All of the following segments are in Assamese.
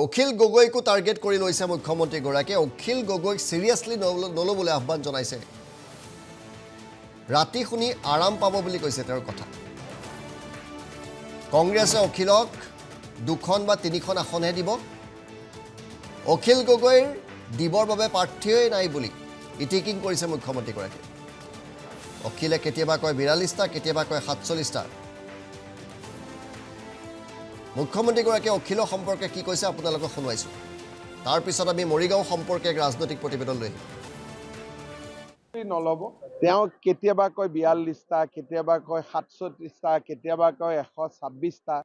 অখিল গগৈকো টাৰ্গেট কৰি লৈছে মুখ্যমন্ত্ৰীগৰাকীয়ে অখিল গগৈক সিৰিয়াছলি নল'বলৈ আহ্বান জনাইছে ৰাতি শুনি আৰাম পাব বুলি কৈছে তেওঁৰ কথা কংগ্ৰেছে অখিলক দুখন বা তিনিখন আসনহে দিব অখিল গগৈৰ দিবৰ বাবে প্ৰাৰ্থীয়ে নাই বুলি ইটিকিং কৰিছে মুখ্যমন্ত্ৰীগৰাকীয়ে অখিলে কেতিয়াবা কয় 42টা কেতিয়াবা কয় 47টা মুখ্যমন্ত্ৰীগৰাকীয়ে অখিলৰ সম্পৰ্কে কি কৈছে আপোনালোকক শুনাইছো তাৰ পিছত আমি মৰিগাঁও সম্পৰ্কে এক ৰাজনৈতিক প্ৰতিবেদন লৈ নলব তেওঁ কেতিয়াবা কয় 42টা কেতিয়াবা কয় 47টা কেতিয়াবা কয় 126টা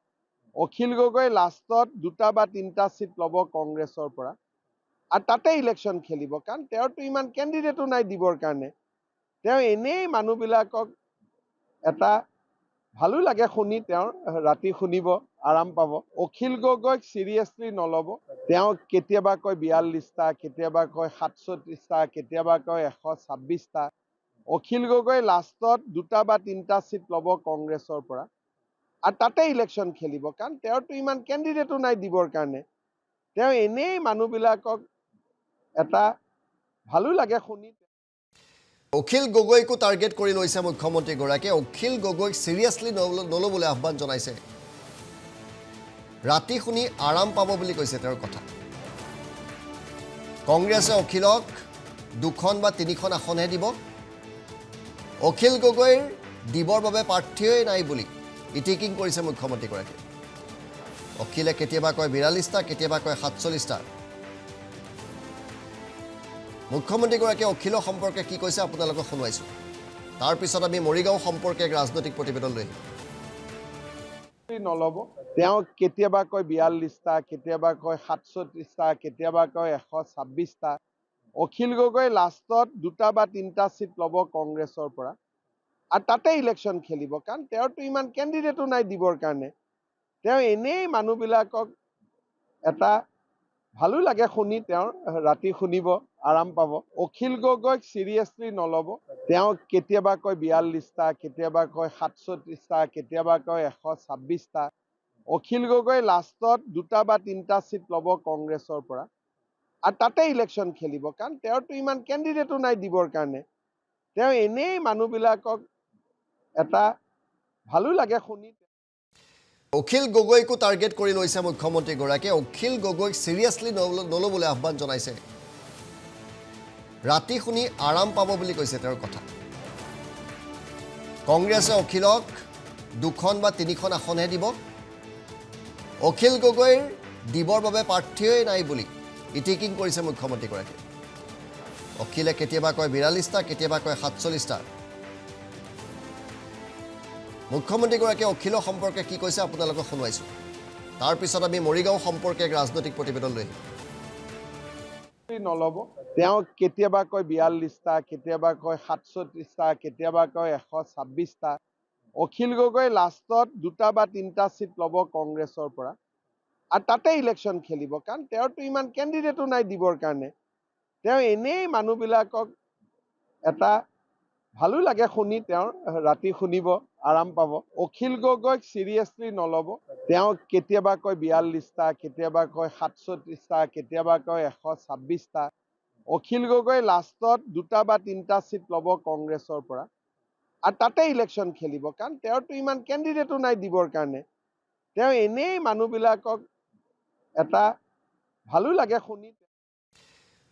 অখিল গগৈ লাষ্টত দুটা বা তিনিটা সিট ল'ব কংগ্ৰেছৰ পৰা আৰু তাতে ইলেকশ্যন খেলিব কাৰণ তেওঁৰতো ইমান কেণ্ডিডেটো নাই দিবৰ কাৰণে তেওঁ এনেই মানুহবিলাকক এটা ভালো লাগে শুনি তেওঁৰ ৰাতি শুনিব আৰাম পাব অখিল গগৈক সিৰিয়াছলি নল'ব তেওঁ কেতিয়াবা কয় 42টা কেতিয়াবা কয় 47টা কেতিয়াবা কয় 126টা অখিল গগৈ লাষ্টত দুটা বা তিনিটা সিট ল'ব কংগ্ৰেছৰ পৰা আৰু তাতে ইলেকশ্যন খেলিব কাৰণ তেওঁৰতো ইমান কেণ্ডিডেটো নাই দিবৰ কাৰণে তেওঁ এনেই মানুহবিলাকক এটা ভালো লাগে শুনি অখিল গগৈকো টাৰ্গেট কৰি লৈছে মুখ্যমন্ত্ৰীগৰাকীয়ে অখিল গগৈক সিৰিয়াছলি নল'বলৈ আহ্বান জনাইছে ৰাতি শুনি আৰাম পাব বুলি কৈছে তেওঁৰ কথা কংগ্ৰেছে অখিলক দুখন বা তিনিখন আসনহে দিব অখিল গগৈৰ দিবৰ বাবে প্ৰাৰ্থীয়ে নাই বুলি ইটিকিং কৰিছে মুখ্যমন্ত্ৰীগৰাকীয়ে অখিলে কেতিয়াবা কয় 42টা কেতিয়াবা কয় 47টা মুখ্যমন্ত্ৰীগৰাকীয়ে অখিলৰ সম্পৰ্কে কি কৈছে আপোনালোকক শুনাইছো তাৰ পিছত আমি মৰিগাঁও সম্পৰ্কে এক ৰাজনৈতিক প্ৰতিবেদন লৈ নল'ব তেওঁ কেতিয়াবা কয় 42টা কেতিয়াবা কয় 47টা কেতিয়াবা কয় 126টা অখিল গগৈ লাষ্টত দুটা বা তিনিটা সিট ল'ব কংগ্ৰেছৰ পৰা আৰু তাতে ইলেকশ্যন খেলিব কাৰণ তেওঁৰতো ইমান কেণ্ডিডেটো নাই দিবৰ কাৰণে তেওঁ এনেই মানুহবিলাকক এটা ভালো লাগে শুনি তেওঁৰ ৰাতি শুনিব আৰাম পাব অখিল গগৈক সিৰিয়াছলি নল'ব তেওঁ কেতিয়াবা কয় 42টা কেতিয়াবা কয় 47টা কেতিয়াবা কয় 126টা অখিল গগৈ লাষ্টত দুটা বা তিনিটা সিট ল'ব কংগ্ৰেছৰ পৰা আৰু তাতে ইলেকশ্যন খেলিব কাৰণ তেওঁৰতো ইমান কেণ্ডিডেটো নাই দিবৰ কাৰণে তেওঁ এনেই মানুহবিলাকক এটা ভালো লাগে শুনি অখিল গগৈকো টাৰ্গেট কৰি লৈছে মুখ্যমন্ত্ৰীগৰাকীয়ে অখিল গগৈক সিৰিয়াছলি নল'বলৈ আহ্বান জনাইছে ৰাতি শুনি আৰাম পাব বুলি কৈছে তেওঁৰ কথা কংগ্ৰেছে অখিলক দুখন বা তিনিখন আসনহে দিব অখিল গগৈৰ দিবৰ বাবে প্ৰাৰ্থীয়ে নাই বুলি ইটিকিং কৰিছে মুখ্যমন্ত্ৰীগৰাকীয়ে অখিলে কেতিয়াবা কয় 42টা কেতিয়াবা কয় 47টা মুখ্যমন্ত্ৰীগৰাকীয়ে অখিলৰ সম্পৰ্কে কি কৈছে আপোনালোকক শুনাইছো তাৰ পিছত আমি মৰিগাঁও সম্পৰ্কে এক ৰাজনৈতিক প্ৰতিবেদন লৈ নল'ব তেওঁ কেতিয়াবা কয় 42টা কেতিয়াবা কয় 47টা কেতিয়াবা কয় 126টা অখিল গগৈ লাষ্টত দুটা বা তিনিটা সিট ল'ব কংগ্ৰেছৰ পৰা আৰু তাতে ইলেকশ্যন খেলিব কাৰণ তেওঁৰতো ইমান কেণ্ডিডেটো নাই দিবৰ কাৰণে তেওঁ এনেই মানুহবিলাকক এটা ভালো লাগে শুনি তেওঁৰ ৰাতি শুনিব আৰাম পাব অখিল গগৈক সিৰিয়াছলি নল'ব তেওঁ কেতিয়াবা কয় 42টা কেতিয়াবা কয় 47টা কেতিয়াবা কয় 126টা অখিল গগৈ লাষ্টত দুটা বা তিনিটা সিট ল'ব কংগ্ৰেছৰ পৰা আৰু তাতে ইলেকশ্যন খেলিব কাৰণ তেওঁৰতো ইমান কেণ্ডিডেটো নাই দিবৰ কাৰণে তেওঁ এনেই মানুহবিলাকক এটা ভালো লাগে শুনি